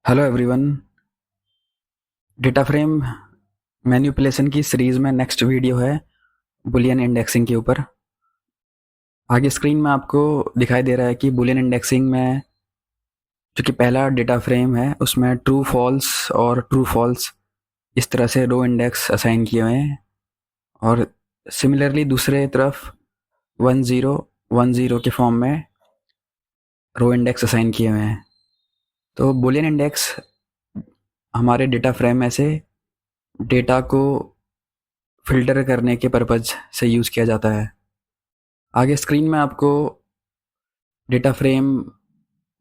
Hello everyone. Data frame manipulation की series में next video है बुलियन इंडेक्सिंग के ऊपर। आगे स्क्रीन में आपको दिखाई दे रहा है कि बुलियन इंडेक्सिंग में जो कि पहला डेटा फ्रेम है उसमें ट्रू फॉल्स और ट्रू फॉल्स इस तरह से रो इंडेक्स असाइन किए हुए हैं, और सिमिलरली दूसरे तरफ 1010 के फॉर्म में रो इंडेक्स असाइन किए हुए हैं। तो बुलियन इंडेक्स हमारे डेटा फ्रेम में से डेटा को फिल्टर करने के पर्पज़ से यूज़ किया जाता है। आगे स्क्रीन में आपको data frame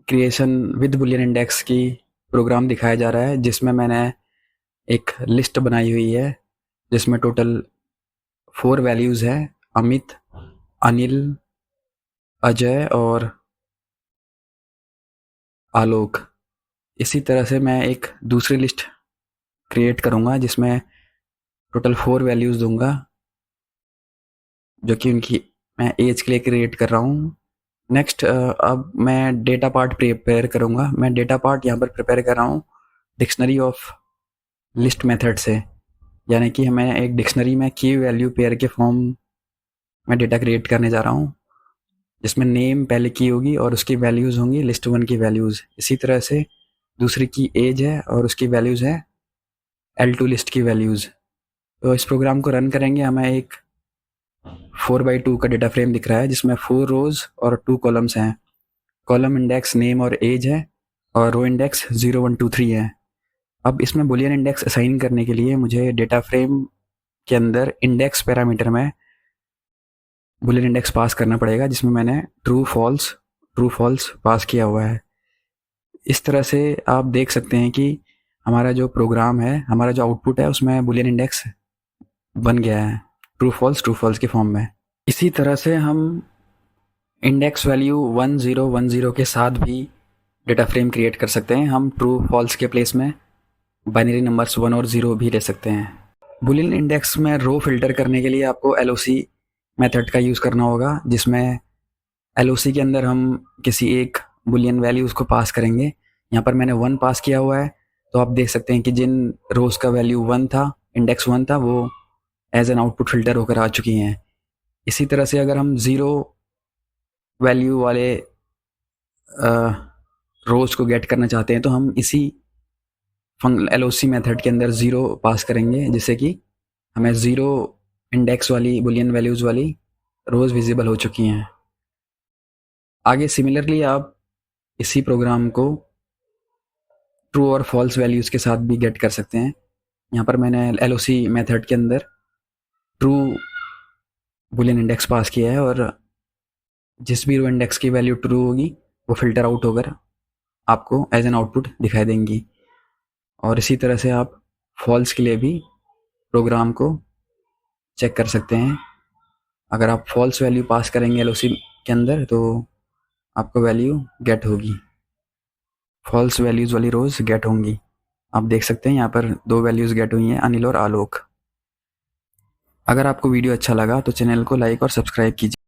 creation with Boolean index की प्रोग्राम दिखाया जा रहा है, जिसमें मैंने एक लिस्ट बनाई हुई है जिसमें टोटल 4 वैल्यूज़ है: अमित, अनिल, अजय और आलोक। इसी तरह से मैं एक दूसरी लिस्ट क्रिएट करूँगा जिसमें टोटल 4 वैल्यूज़ दूंगा, जो कि उनकी मैं एज के लिए क्रिएट कर रहा हूँ। नेक्स्ट अब मैं डेटा पार्ट प्रिपेयर करूँगा। मैं डेटा पार्ट यहाँ पर प्रिपेयर कर रहा हूँ डिक्शनरी ऑफ लिस्ट मेथड से, यानी कि हमें एक डिक्शनरी में की वैल्यू पेयर के फॉर्म में डेटा क्रिएट करने जा रहा हूँ, जिसमें नेम पहले की होगी और उसकी वैल्यूज़ होंगी लिस्ट 1 की वैल्यूज़। इसी तरह से दूसरी की एज है और उसकी वैल्यूज़ है L2 लिस्ट की वैल्यूज़। तो इस प्रोग्राम को रन करेंगे, हमें एक 4x2 का डेटा फ्रेम दिख रहा है जिसमें 4 रोज़ और 2 कॉलम्स हैं। कॉलम इंडेक्स नेम और एज है और रो इंडेक्स 0 1 2 3 है। अब इसमें बुलियन इंडेक्स असाइन करने के लिए मुझे डेटा फ्रेम के अंदर इंडेक्स पैरामीटर में बुलियन इंडेक्स पास करना पड़ेगा, जिसमें मैंने ट्रू फॉल्स पास किया हुआ है। इस तरह से आप देख सकते हैं कि हमारा जो प्रोग्राम है, हमारा जो आउटपुट है, उसमें बुलियन इंडेक्स बन गया है ट्रू फॉल्स के फॉर्म में। इसी तरह से हम इंडेक्स वैल्यू 1010 के साथ भी डेटा फ्रेम क्रिएट कर सकते हैं। हम ट्रू फॉल्स के प्लेस में बाइनरी नंबर्स 1 और 0 भी ले सकते हैं। बुलियन इंडेक्स में रो फिल्टर करने के लिए आपको LOC मेथड का यूज़ करना होगा, जिसमें LOC के अंदर हम किसी एक बुलियन वैल्यूज़ को पास करेंगे। यहाँ पर मैंने 1 पास किया हुआ है, तो आप देख सकते हैं कि जिन रोज़ का वैल्यू 1 था, इंडेक्स 1 था, वो एज एन आउटपुट फिल्टर होकर आ चुकी हैं। इसी तरह से अगर हम 0 वैल्यू वाले रोज़ को गेट करना चाहते हैं तो हम इसी LOC मेथड के अंदर 0 पास करेंगे, जिससे कि हमें 0 इंडेक्स वाली बुलियन वैल्यूज़ वाली रोज़ विजिबल हो चुकी हैं। आगे सिमिलरली आप इसी प्रोग्राम को ट्रू और फॉल्स वैल्यूज़ के साथ भी गेट कर सकते हैं। यहाँ पर मैंने LOC मेथड के अंदर ट्रू बुलियन इंडेक्स पास किया है, और जिस भी रो इंडेक्स की वैल्यू ट्रू होगी वो फिल्टर आउट होकर आपको एज एन आउटपुट दिखाई देंगी। और इसी तरह से आप फॉल्स के लिए भी प्रोग्राम को चेक कर सकते हैं। अगर आप फॉल्स वैल्यू पास करेंगे LOC के अंदर तो आपको वैल्यू गेट होगी, फॉल्स वैल्यूज़ वाली रोज़ गेट होंगी। आप देख सकते हैं यहाँ पर 2 वैल्यूज़ गेट हुई हैं, अनिल और आलोक। अगर आपको वीडियो अच्छा लगा तो चैनल को लाइक और सब्सक्राइब कीजिए।